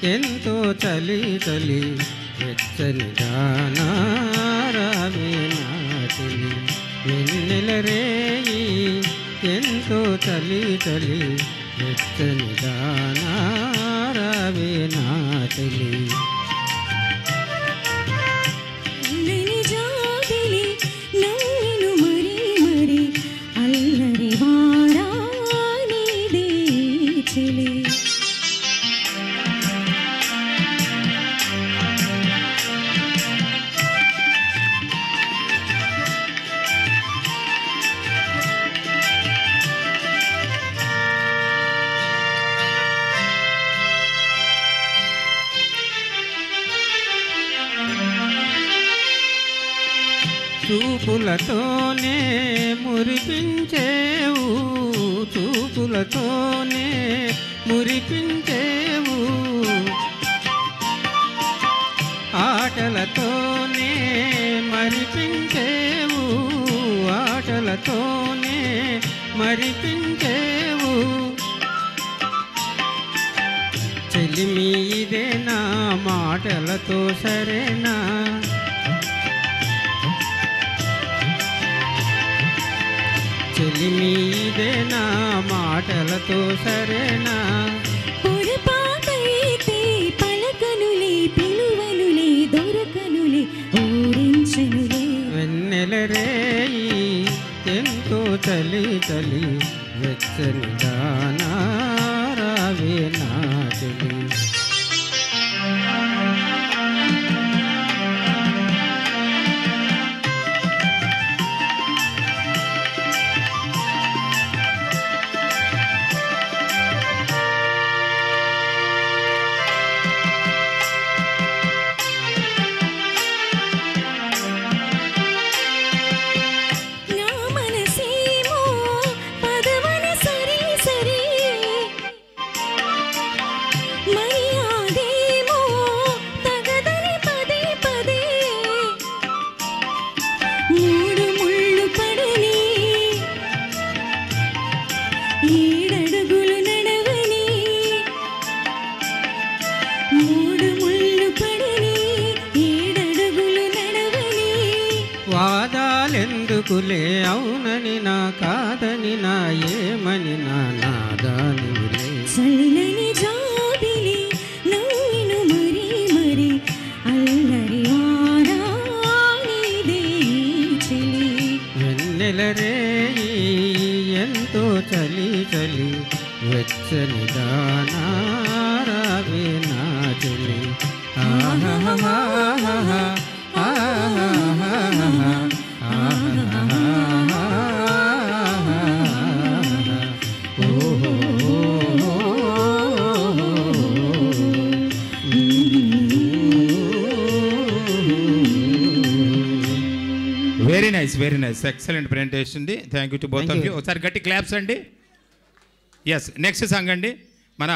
ఎంతో చలి చలి వెచ్చని దానా రావే నా చెలి వెన్నెల రేయి ఎంతో చలి చలి వెచ్చని దానా రావే నా చెలి చూపులతోనే మురిపించేవు చూపులతోనే మురిపించేవు ఆటలతోనే మరిపించేవు ఆటలతోనే మరిపించేవు చెలిమి ఇదేనా మాటలతో సరేనా చెలిమి ఇదేనా మాటలతో సరేనా పొరపాటైతే పలకనులే పిలువనులే దొరకనులే ఊరించనులే వెన్నెల రేయి ఎంతో చలి చలి వెచ్చని దానా రావే నా చెలి వాదాలెందుకులే అవునని నా కాదని నా ఏమని నా నాదానిలే చల్లని జాబిలి నవ్విను మరి మరి అల్లరి వారానిదే చెలి వెన్నెల రేయి ఎంతో చలి చలి వెచ్చని దానా రావే నా చెలి ఆహా వెరీ నైస్ ఎక్సలెంట్ ప్రెజెంటేషన్ అండి. Thank you to both of you. ఒకసారి గట్టి క్లాప్స్ అండి. ఎస్ నెక్స్ట్ సాంగ్ అండి మన